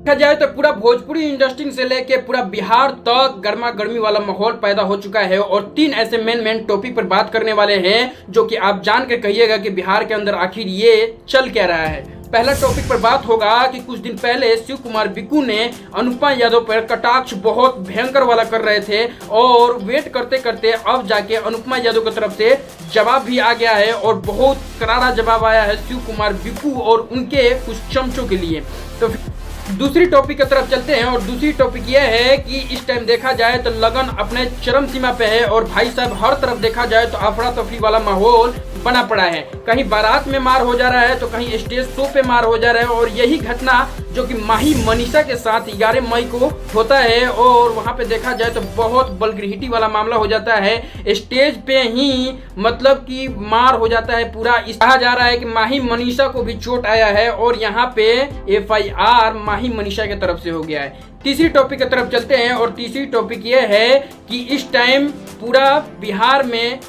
देखा जाए तो पूरा भोजपुरी इंडस्ट्री से लेके पूरा बिहार तक गर्मा गर्मी वाला माहौल पैदा हो चुका है और 3 ऐसे मेन टॉपिक पर बात करने वाले हैं जो कि आप जान के कहिएगा कि बिहार के अंदर आखिर ये चल क्या रहा है। पहला टॉपिक पर बात होगा कि कुछ दिन पहले शिव कुमार बिक्कू ने अनुपमा यादव पर कटाक्ष बहुत भयंकर वाला कर रहे थे और वेट करते करते अब जाके अनुपमा यादव की तरफ से जवाब भी आ गया है और बहुत करारा जवाब आया है शिव कुमार बिक्कू और उनके कुछ चमचों के लिए। तो दूसरी टॉपिक की तरफ चलते हैं और दूसरी टॉपिक यह है कि इस टाइम देखा जाए तो लगन अपने चरम सीमा पे है और भाई साहब हर तरफ देखा जाए तो अफरा तफरी वाला माहौल बना पड़ा है। कहीं बारात में मार हो जा रहा है तो कहीं स्टेज शो पे मार हो जा रहा है और यही घटना जो कि माही मनीषा के साथ 11 मई को होता है और वहां पे देखा जाए तो बहुत वल्गैरिटी वाला मामला हो जाता है। स्टेज पे ही मतलब कि मार हो जाता है पूरा। कहा जा रहा है कि माही मनीषा को भी चोट आया है और यहाँ पे FIR माही मनीषा की तरफ से हो गया है। तीसरी टॉपिक की तरफ चलते हैं और तीसरी टॉपिक यह है कि इस टाइम पूरा बिहार में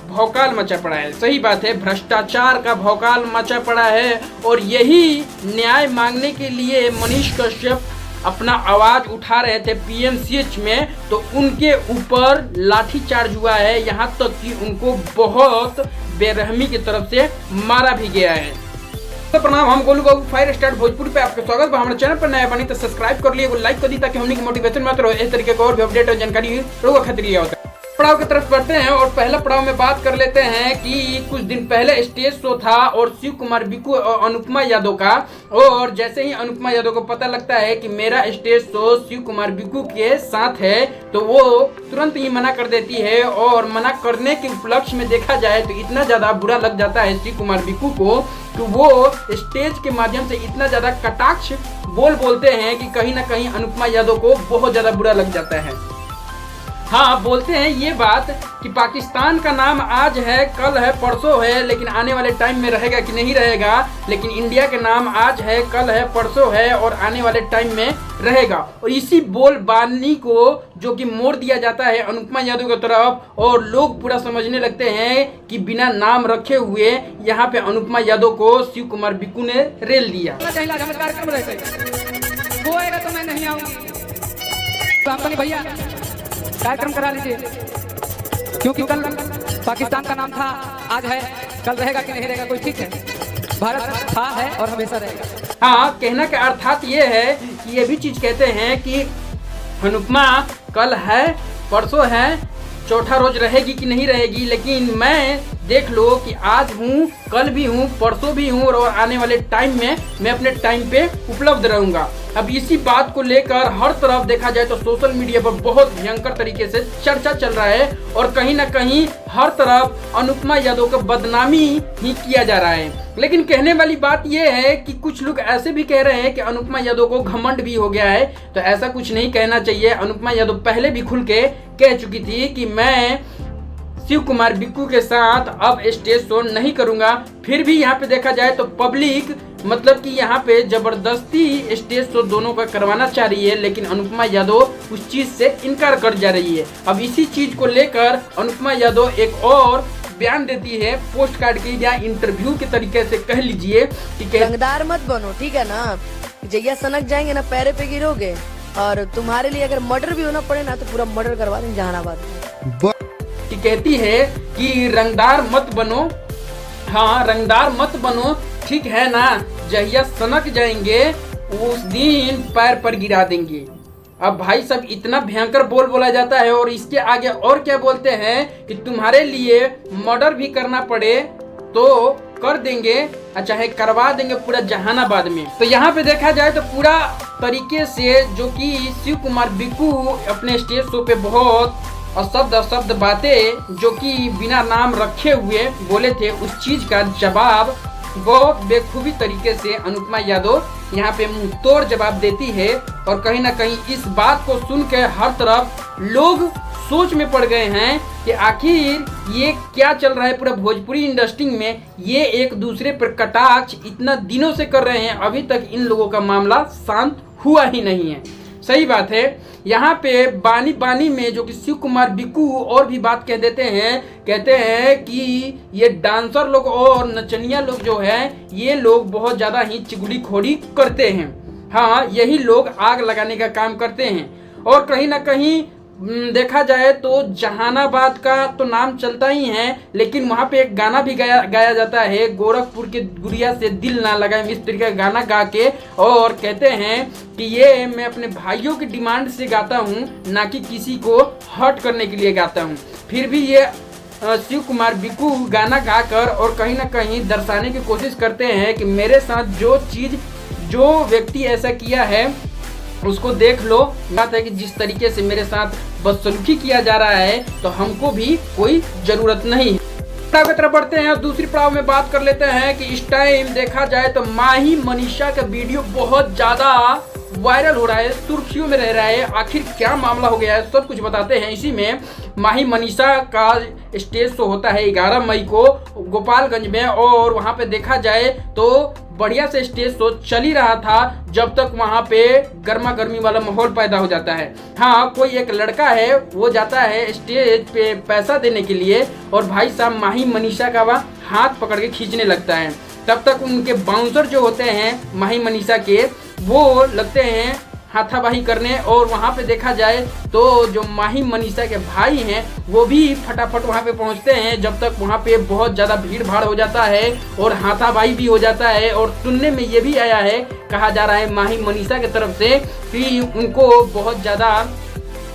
भौकाल मचा पड़ा है। सही बात है, भ्रष्टाचार का भौकाल मचा पड़ा है और यही न्याय मांगने के लिए मनीष कश्यप अपना आवाज उठा रहे थे PMCH में तो उनके ऊपर लाठीचार्ज हुआ है, यहाँ तक कि उनको बहुत बेरहमी की तरफ से मारा भी गया है। तो प्रणाम, हम गोलू बाबू 5 स्टार भोजपुरी पे आपका स्वागत है। हमारे चैनल पर नया बनी तो सब्सक्राइब कर लिए, लाइक कर दी ताकि हमने की मोटिवेशन में रहो इस तरीके का और भी अपडेट और जानकारी लोगों खातिर लिया होता है। पड़ाव की तरफ बढ़ते हैं और पहला पड़ाव में बात कर लेते हैं कि कुछ दिन पहले स्टेज शो था और शिव कुमार बिक्कू और अनुपमा यादव का, और जैसे ही अनुपमा यादव को पता लगता है कि मेरा स्टेज शो शिव कुमार बिक्कू के साथ है तो वो तुरंत ही मना कर देती है और मना करने के उपलक्ष्य में देखा जाए तो इतना ज्यादा बुरा लग जाता है शिव कुमार बिक्कू को कि वो स्टेज के माध्यम से इतना ज्यादा कटाक्ष बोलते हैं कि कहीं ना कहीं अनुपमा यादव को बहुत ज्यादा बुरा लग जाता है। हाँ, बोलते हैं ये बात कि पाकिस्तान का नाम आज है, कल है, परसों है, लेकिन आने वाले टाइम में रहेगा कि नहीं रहेगा। लेकिन इंडिया के नाम आज है, कल है, परसों है और आने वाले टाइम में रहेगा। और इसी बोलबानी को जो कि मोड़ दिया जाता है अनुपमा यादव की तरफ और लोग पूरा समझने लगते हैं कि बिना नाम रखे हुए यहाँ पे अनुपमा यादव को शिव कुमार बिक्कू ने रेल दिया। तो मैं नहीं आऊंगी तो भैया कार्यक्रम करा लीजिए, क्योंकि कल पाकिस्तान का नाम था, आज है, कल रहेगा कि नहीं रहेगा कोई ठीक है। भारत था, है और हमेशा रहेगा। हाँ, कहना का अर्थात ये है कि ये भी चीज कहते हैं कि अनुपमा कल है, परसों है, चौथा रोज रहेगी कि नहीं रहेगी, लेकिन मैं देख लो कि आज हूँ, कल भी हूँ, परसों भी हूँ और आने वाले टाइम में मैं अपने टाइम पे उपलब्ध रहूंगा। अब इसी बात को लेकर हर तरफ देखा जाए तो सोशल मीडिया पर बहुत भयंकर तरीके से चर्चा चल रहा है और कहीं ना कहीं हर तरफ अनुपमा यादव का बदनामी ही किया जा रहा है। लेकिन कहने वाली बात यह है कि कुछ लोग ऐसे भी कह रहे हैं कि अनुपमा यादव को घमंड भी हो गया है, तो ऐसा कुछ नहीं कहना चाहिए। अनुपमा यादव पहले भी खुल के कह चुकी थी कि मैं शिव कुमार बिक्कू के साथ अब स्टेज शो नहीं करूंगा। फिर भी यहाँ पे देखा जाए तो पब्लिक मतलब कि यहाँ पे जबरदस्ती स्टेज शो दोनों का करवाना चाह रही है, लेकिन अनुपमा यादव उस चीज से इनकार कर जा रही है। अब इसी चीज को लेकर अनुपमा यादव एक और बयान देती है, पोस्ट कार्ड की या इंटरव्यू के तरीके से कह लीजिए कि रंगदार मत बनो, ठीक है ना। जैया सनक जाएंगे ना पैरे पे गिरोगे, और तुम्हारे लिए अगर मर्डर भी होना पड़े ना तो पूरा मर्डर करवा देंगे जहानाबाद में। कहती है कि रंगदार मत बनो, हाँ रंगदार मत बनो, ठीक है ना, जहिया सनक जाएंगे उस दिन पैर पर गिरा देंगे। अब भाई सब इतना भयंकर बोला जाता है और इसके आगे और क्या बोलते हैं कि तुम्हारे लिए मर्डर भी करना पड़े तो कर देंगे, चाहे करवा देंगे पूरा जहानाबाद में। तो यहाँ पे देखा जाए तो पूरा तरीके से जो कि शिव कुमार बिक्कू अपने स्टेज शो पे बहुत अशब्द बातें जो कि बिना नाम रखे हुए बोले थे, उस चीज का जवाब बहुत बेखूबी तरीके से अनुपमा यादव यहाँ पे मुंह तोड़ जवाब देती है। और कहीं ना कहीं इस बात को सुन के हर तरफ लोग सोच में पड़ गए हैं कि आखिर ये क्या चल रहा है पूरा भोजपुरी इंडस्ट्री में। ये एक दूसरे पर कटाक्ष इतना दिनों से कर रहे हैं, अभी तक इन लोगों का मामला शांत हुआ ही नहीं है। सही बात है, यहाँ पे बानी में जो कि शिव कुमार बिक्कू और भी बात कह देते हैं, कहते हैं कि ये डांसर लोग और नचनिया लोग जो है ये लोग बहुत ज़्यादा ही चुगलीखोरी करते हैं। हाँ, यही लोग आग लगाने का काम करते हैं। और कहीं ना कहीं देखा जाए तो जहानाबाद का तो नाम चलता ही है, लेकिन वहाँ पे एक गाना भी गाया जाता है, गोरखपुर के गुड़िया से दिल ना लगाए, इस तरीके का गाना गा के, और कहते हैं कि ये मैं अपने भाइयों की डिमांड से गाता हूँ, ना कि किसी को हर्ट करने के लिए गाता हूँ। फिर भी ये शिव कुमार बिकू गाना गाकर और कहीं ना कहीं दर्शाने की कोशिश करते हैं कि मेरे साथ जो व्यक्ति ऐसा किया है उसको देख लो। बात है कि जिस तरीके से मेरे साथ बदसलूकी किया जा रहा है तो हमको भी कोई जरूरत नहीं। पड़ाव की तरफ बढ़ते हैं और दूसरी पड़ाव में बात कर लेते हैं कि इस टाइम देखा जाए तो माही मनीषा का वीडियो बहुत ज्यादा वायरल हो रहा है, सुर्खियों में रह रहा है। आखिर क्या मामला हो गया है सब कुछ बताते हैं। इसी में माही मनीषा का स्टेज शो होता है 11 मई को गोपालगंज में, और वहां पे देखा जाए तो बढ़िया से स्टेज शो चल ही रहा था जब तक वहां पे गर्मा गर्मी वाला माहौल पैदा हो जाता है। हाँ, कोई एक लड़का है वो जाता है स्टेज पे पैसा देने के लिए और भाई साहब माही मनीषा का वह हाथ पकड़ के खींचने लगता है। तब तक उनके बाउंसर जो होते हैं माही मनीषा के, वो लगते हैं हाथापाई करने, और वहां पे देखा जाए तो जो माही मनीषा के भाई हैं वो भी फटाफट वहां पे पहुंचते हैं। जब तक वहां पे बहुत ज़्यादा भीड़ भाड़ हो जाता है और हाथापाई भी हो जाता है, और सुनने में ये भी आया है, कहा जा रहा है माही मनीषा की तरफ से कि उनको बहुत ज़्यादा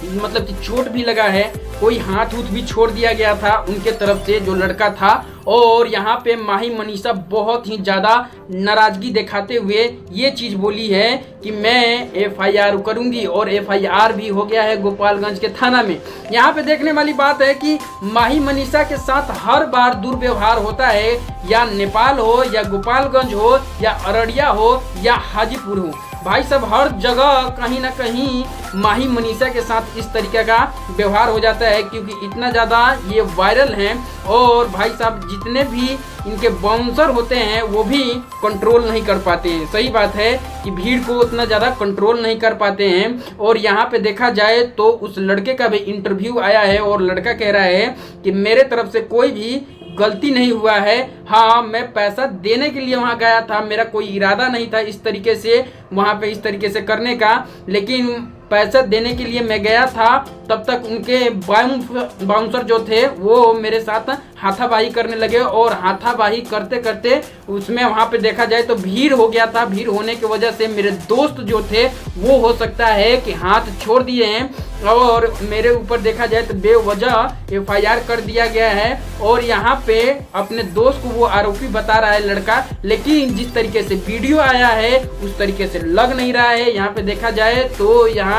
मतलब कि चोट भी लगा है, कोई हाथ भी छोड़ दिया गया था उनके तरफ से जो लड़का था। और यहाँ पे माही मनीषा बहुत ही ज़्यादा नाराज़गी दिखाते हुए ये चीज़ बोली है कि मैं FIR करूँगी, और FIR भी हो गया है गोपालगंज के थाना में। यहाँ पे देखने वाली बात है कि माही मनीषा के साथ हर बार दुर्व्यवहार होता है, या नेपाल हो या गोपालगंज हो या अररिया हो या हाजीपुर हो, भाई साहब हर जगह कहीं ना कहीं माही मनीषा के साथ इस तरीके का व्यवहार हो जाता है, क्योंकि इतना ज़्यादा ये वायरल हैं। और भाई साहब जितने भी इनके बाउंसर होते हैं वो भी कंट्रोल नहीं कर पाते हैं। सही बात है कि भीड़ को उतना ज़्यादा कंट्रोल नहीं कर पाते हैं। और यहाँ पे देखा जाए तो उस लड़के का भी इंटरव्यू आया है और लड़का कह रहा है कि मेरे तरफ से कोई भी गलती नहीं हुआ है। हाँ, मैं पैसा देने के लिए वहाँ गया था, मेरा कोई इरादा नहीं था इस तरीके से वहाँ पे इस तरीके से करने का, लेकिन पैसा देने के लिए मैं गया था। तब तक उनके बाउंसर जो थे वो मेरे साथ हाथापाई करने लगे, और हाथापाई करते करते उसमें वहाँ पे देखा जाए तो भीड़ हो गया था। भीड़ होने की वजह से मेरे दोस्त जो थे वो हो सकता है कि हाथ छोड़ दिए हैं, और मेरे ऊपर देखा जाए तो बेवजह FIR कर दिया गया है। और यहाँ पे अपने दोस्त को वो आरोपी बता रहा है लड़का, लेकिन जिस तरीके से वीडियो आया है उस तरीके से लग नहीं रहा है। यहाँ पे देखा जाए तो यहाँ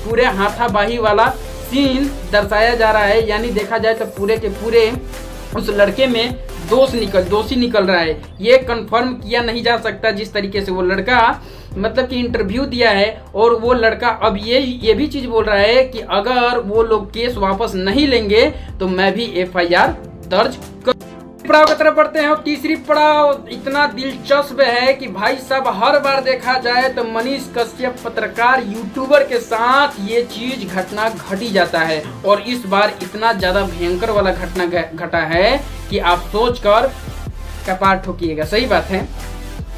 पूरे हाथापाई वाला सीन दर्शाया जा रहा है, यानी देखा जाए तो पूरे के पूरे उस लड़के में दोषी निकल रहा है। ये कंफर्म किया नहीं जा सकता जिस तरीके से वो लड़का मतलब कि इंटरव्यू दिया है। और वो लड़का अब ये भी चीज़ बोल रहा है कि अगर वो लोग केस वापस नहीं लेंगे तो मैं भी FIR दर्ज कर। पड़ाव की तरफ बढ़ते हैं और तीसरी पड़ाव इतना दिलचस्प है कि भाई साहब हर बार देखा जाए तो मनीष कश्यप पत्रकार यूट्यूबर के साथ ये चीज घटना घटी जाता है, और इस बार इतना ज्यादा भयंकर वाला घटना घटा है कि आप सोचकर कपार ठोकिएगा। सही बात है।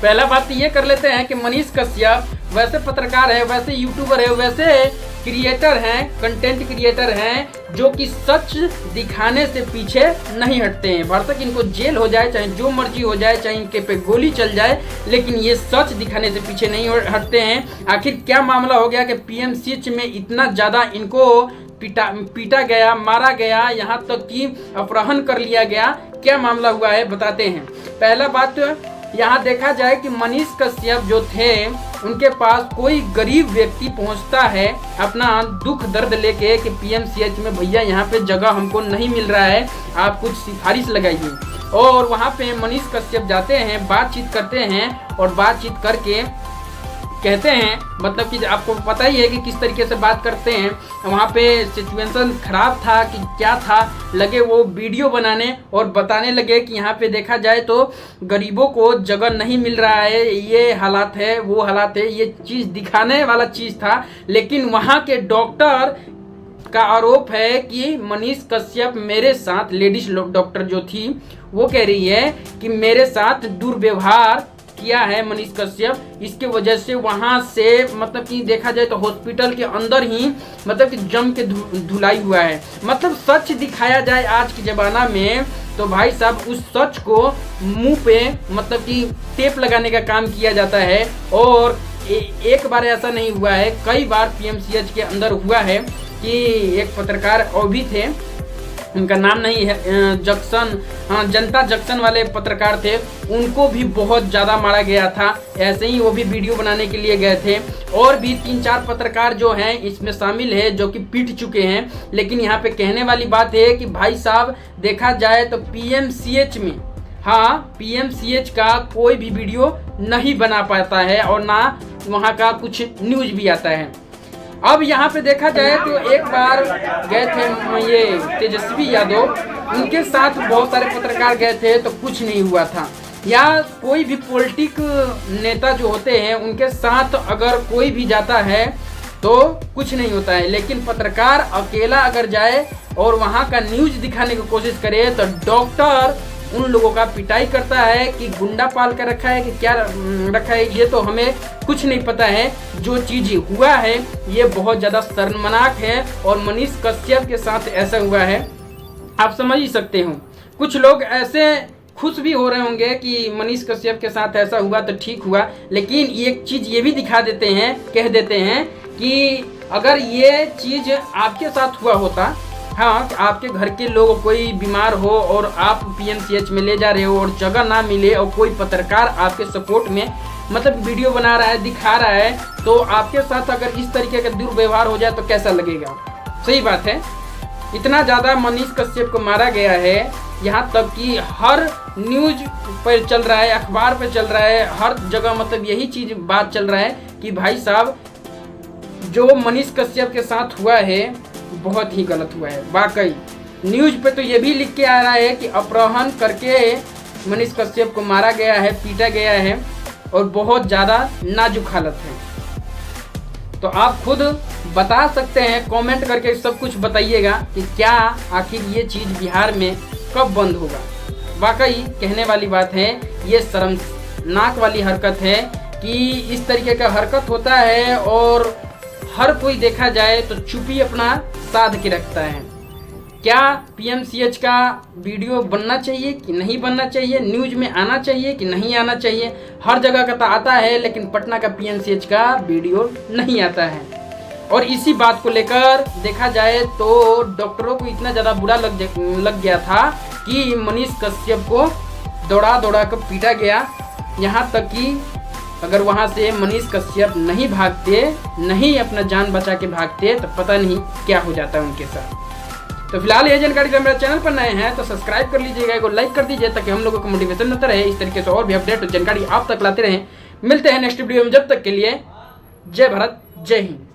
पहला बात ये कर लेते हैं कि मनीष कश्यप वैसे पत्रकार है, वैसे यूट्यूबर है, वैसे क्रिएटर हैं, कंटेंट क्रिएटर हैं, जो कि सच दिखाने से पीछे नहीं हटते हैं। भरसक इनको जेल हो जाए, चाहे जो मर्जी हो जाए, चाहे इनके पे गोली चल जाए, लेकिन ये सच दिखाने से पीछे नहीं हटते हैं। आखिर क्या मामला हो गया कि PMCH में इतना ज़्यादा इनको पीटा गया, मारा गया, यहाँ तक कि अपहरण कर लिया गया। क्या मामला हुआ है बताते हैं। पहला बात तो यहाँ देखा जाए कि मनीष कश्यप जो थे उनके पास कोई गरीब व्यक्ति पहुँचता है अपना दुख दर्द लेके कि PMCH में भैया यहाँ पे जगह हमको नहीं मिल रहा है, आप कुछ सिफारिश लगाइए। और वहाँ पे मनीष कश्यप जाते हैं, बातचीत करते हैं, और बातचीत करके कहते हैं, मतलब कि आपको पता ही है कि किस तरीके से बात करते हैं। वहाँ पे सिचुएशन खराब था कि क्या था, लगे वो वीडियो बनाने और बताने लगे कि यहाँ पे देखा जाए तो गरीबों को जगह नहीं मिल रहा है, ये हालात है, वो हालात है, ये चीज़ दिखाने वाला चीज़ था। लेकिन वहाँ के डॉक्टर का आरोप है कि मनीष कश्यप मेरे साथ, लेडीज डॉक्टर जो थी वो कह रही है कि मेरे साथ दुर्व्यवहार किया है मनीष कश्यप, इसके वजह से वहां से मतलब कि देखा जाए तो हॉस्पिटल के अंदर ही मतलब कि जम के धुलाई हुआ है। मतलब सच दिखाया जाए आज के ज़माना में तो भाई साहब उस सच को मुंह पे मतलब कि टेप लगाने का काम किया जाता है। और एक बार ऐसा नहीं हुआ है, कई बार पीएमसीएच के अंदर हुआ है कि एक पत्रकार और भी थे, उनका नाम नहीं है, जंक्शन, हाँ जनता जंक्शन वाले पत्रकार थे, उनको भी बहुत ज़्यादा मारा गया था। ऐसे ही वो भी वीडियो बनाने के लिए गए थे। और भी 3-4 पत्रकार जो हैं इसमें शामिल है जो कि पीट चुके हैं। लेकिन यहाँ पे कहने वाली बात है कि भाई साहब देखा जाए तो पीएमसीएच में, हाँ पीएमसीएच का कोई भी वीडियो नहीं बना पाता है और ना वहाँ का कुछ न्यूज भी आता है। अब यहाँ पे देखा जाए तो एक बार गए थे ये तेजस्वी यादव, उनके साथ बहुत सारे पत्रकार गए थे तो कुछ नहीं हुआ था। या कोई भी पॉलिटिक नेता जो होते हैं उनके साथ अगर कोई भी जाता है तो कुछ नहीं होता है। लेकिन पत्रकार अकेला अगर जाए और वहाँ का न्यूज दिखाने की कोशिश करे तो डॉक्टर उन लोगों का पिटाई करता है कि गुंडा पाल कर रखा है कि क्या रखा है, ये तो हमें कुछ नहीं पता है। जो चीज़ हुआ है ये बहुत ज़्यादा शर्मनाक है और मनीष कश्यप के साथ ऐसा हुआ है, आप समझ ही सकते हो। कुछ लोग ऐसे खुश भी हो रहे होंगे कि मनीष कश्यप के साथ ऐसा हुआ तो ठीक हुआ, लेकिन एक चीज़ ये भी दिखा देते हैं, कह देते हैं कि अगर ये चीज़ आपके साथ हुआ होता, हाँ आपके घर के लोग कोई बीमार हो और आप पीएमसीएच में ले जा रहे हो और जगह ना मिले और कोई पत्रकार आपके सपोर्ट में मतलब वीडियो बना रहा है, दिखा रहा है, तो आपके साथ अगर इस तरीके का दुर्व्यवहार हो जाए तो कैसा लगेगा। सही बात है, इतना ज़्यादा मनीष कश्यप को मारा गया है, यहाँ तक कि हर न्यूज पर चल रहा है, अखबार पर चल रहा है, हर जगह मतलब यही चीज़ बात चल रहा है कि भाई साहब जो मनीष कश्यप के साथ हुआ है बहुत ही गलत हुआ है। वाकई न्यूज पे तो ये भी लिख के आ रहा है कि अपहरण करके मनीष कश्यप को मारा गया है, पीटा गया है और बहुत ज़्यादा नाजुक हालत है। तो आप खुद बता सकते हैं, कमेंट करके सब कुछ बताइएगा कि क्या आखिर ये चीज़ बिहार में कब बंद होगा। वाकई कहने वाली बात है, ये शर्मनाक वाली हरकत है कि इस तरीके का हरकत होता है और हर कोई देखा जाए तो चुप्पी अपना साध के रखता है। क्या पीएमसीएच का वीडियो बनना चाहिए कि नहीं बनना चाहिए, न्यूज में आना चाहिए कि नहीं आना चाहिए? हर जगह का तो आता है लेकिन पटना का पीएमसीएच का वीडियो नहीं आता है। और इसी बात को लेकर देखा जाए तो डॉक्टरों को इतना ज़्यादा बुरा लग गया था कि मनीष कश्यप को दौड़ा दौड़ा कर पीटा गया। यहाँ तक कि अगर वहाँ से मनीष कश्यप नहीं भागते, नहीं अपना जान बचा के भागते तो पता नहीं क्या हो जाता उनके साथ। तो फिलहाल ये जानकारी जब मेरे चैनल पर नए हैं तो सब्सक्राइब कर लीजिएगा, एक लाइक कर दीजिए ताकि हम लोगों को मोटिवेशन मिलता रहे, इस तरीके से और भी अपडेट और जानकारी आप तक लाते रहें। मिलते हैं नेक्स्ट वीडियो में, जब तक के लिए जय भारत, जय हिंद।